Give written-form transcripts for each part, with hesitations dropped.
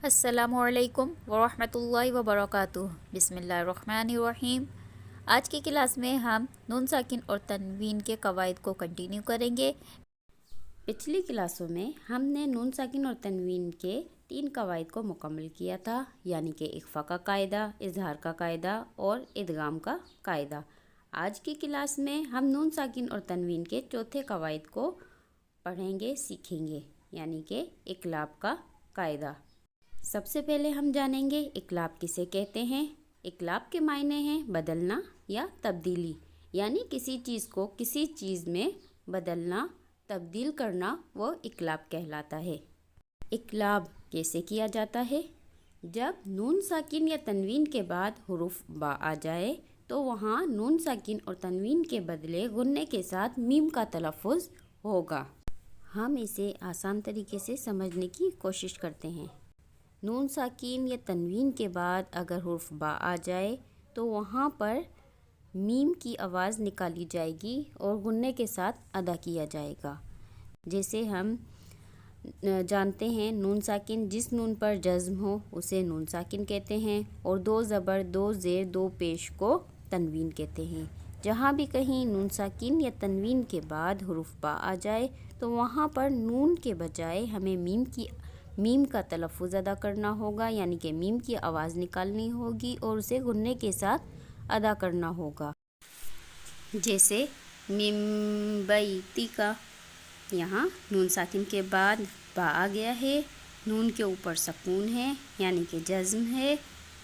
السلام علیکم ورحمۃ اللہ وبرکاتہ۔ بسم اللہ الرحمن الرحیم۔ آج کی کلاس میں ہم نون ساکن اور تنوین کے قواعد کو کنٹینیو کریں گے۔ پچھلی کلاسوں میں ہم نے نون ساکن اور تنوین کے 3 قواعد کو مکمل کیا تھا، یعنی کہ اخفاء کا قاعدہ، اظہار کا قاعدہ اور ادغام کا قاعدہ۔ آج کی کلاس میں ہم نون ساکن اور تنوین کے چوتھے قواعد کو پڑھیں گے، سیکھیں گے، یعنی کہ اقلاب کا قاعدہ۔ سب سے پہلے ہم جانیں گے اقلاب کسے کہتے ہیں۔ اقلاب کے معنی ہیں بدلنا یا تبدیلی، یعنی کسی چیز کو کسی چیز میں بدلنا، تبدیل کرنا، وہ اقلاب کہلاتا ہے۔ اقلاب کیسے کیا جاتا ہے؟ جب نون ساکن یا تنوین کے بعد حروف با آ جائے تو وہاں نون ساکن اور تنوین کے بدلے غنّے کے ساتھ میم کا تلفظ ہوگا۔ ہم اسے آسان طریقے سے سمجھنے کی کوشش کرتے ہیں۔ نون ساکن یا تنوین کے بعد اگر حرف با آ جائے تو وہاں پر میم کی آواز نکالی جائے گی اور غنّے کے ساتھ ادا کیا جائے گا۔ جیسے ہم جانتے ہیں نون ساکن جس نون پر جزم ہو اسے نون ساکن کہتے ہیں، اور 2 زبر 2 زیر 2 پیش کو تنوین کہتے ہیں۔ جہاں بھی کہیں نون ساکن یا تنوین کے بعد حرف با آ جائے تو وہاں پر نون کے بجائے ہمیں میم کا تلفظ ادا کرنا ہوگا، یعنی کہ میم کی آواز نکالنی ہوگی اور اسے غنّے کے ساتھ ادا کرنا ہوگا۔ جیسے میم بیتی کا، یہاں نون ساکن کے بعد با آ گیا ہے، نون کے اوپر سکون ہے یعنی کہ جزم ہے،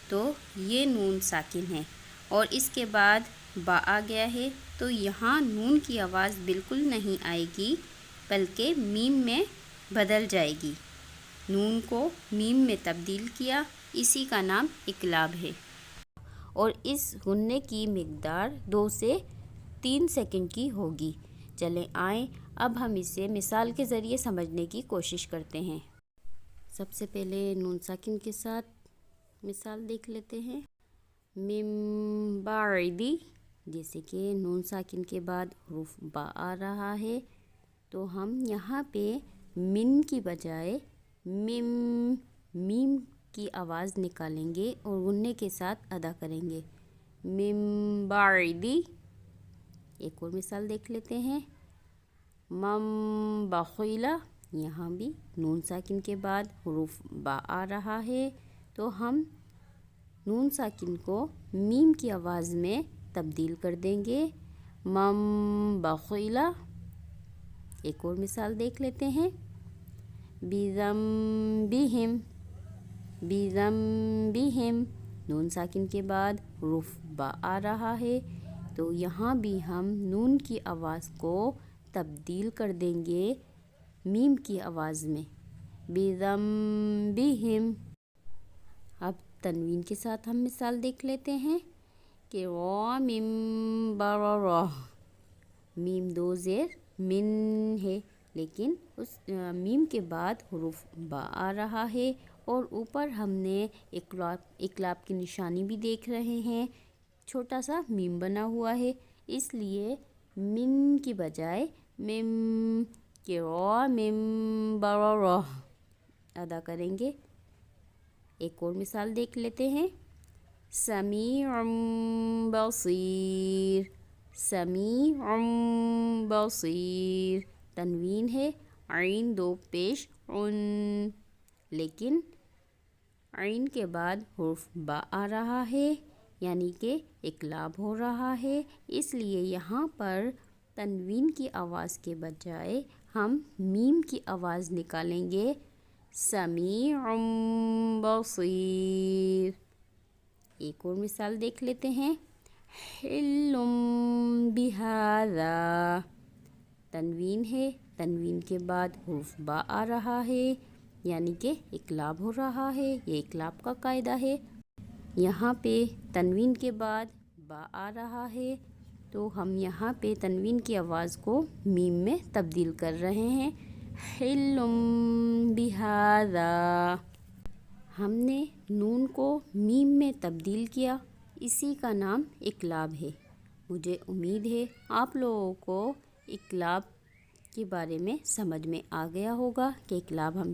تو یہ نون ساکن ہے، اور اس کے بعد با آ گیا ہے تو یہاں نون کی آواز بالکل نہیں آئے گی بلکہ میم میں بدل جائے گی۔ نون کو میم میں تبدیل کیا، اسی کا نام اقلاب ہے، اور اس غنّے کی مقدار 2 سے 3 سیکنڈ کی ہوگی۔ چلیں آئیں اب ہم اسے مثال کے ذریعے سمجھنے کی کوشش کرتے ہیں۔ سب سے پہلے نون ساکن کے ساتھ مثال دیکھ لیتے ہیں۔ مم بعدی، جیسے کہ نون ساکن کے بعد حرف با آ رہا ہے تو ہم یہاں پہ من کی بجائے میم کی آواز نکالیں گے اور غنّے کے ساتھ ادا کریں گے۔ مم بعدی۔ ایک اور مثال دیکھ لیتے ہیں۔ مم بخیلا، یہاں بھی نون ساکن کے بعد حرف با آ رہا ہے تو ہم نون ساکن کو میم کی آواز میں تبدیل کر دیں گے، مم بخیلا۔ ایک اور مثال دیکھ لیتے ہیں۔ بذنبہم، بذنبہم، نون ساکن کے بعد حرف با آ رہا ہے تو یہاں بھی ہم نون کی آواز کو تبدیل کر دیں گے میم کی آواز میں، بذنبہم۔ اب تنوین کے ساتھ ہم مثال دیکھ لیتے ہیں کہ مم بررہ، میم 2 زیر من ہے لیکن اس میم کے بعد حرف با آ رہا ہے اور اوپر ہم نے اقلاب کی نشانی بھی دیکھ رہے ہیں، چھوٹا سا میم بنا ہوا ہے، اس لیے من کی بجائے مم مم بررہ ادا کریں گے۔ ایک اور مثال دیکھ لیتے ہیں۔ سمیع بصیر، سمیع بصیر، تنوین ہے، عین 2 پیش عن، لیکن عین کے بعد حرف با آ رہا ہے یعنی کہ اقلاب ہو رہا ہے، اس لیے یہاں پر تنوین کی آواز کے بجائے ہم میم کی آواز نکالیں گے، سمیع بصیر۔ ایک اور مثال دیکھ لیتے ہیں۔ حل بہذا، تنوین ہے، تنوین کے بعد حرف با آ رہا ہے یعنی کہ اقلاب ہو رہا ہے، یہ اقلاب کا قاعدہ ہے۔ یہاں پہ تنوین کے بعد با آ رہا ہے تو ہم یہاں پہ تنوین کی آواز کو میم میں تبدیل کر رہے ہیں، حل بہذا۔ ہم نے نون کو میم میں تبدیل کیا، اسی کا نام اقلاب ہے۔ مجھے امید ہے آپ لوگوں کو اقلاب کے بارے میں سمجھ میں آ گیا ہوگا کہ اقلاب ہم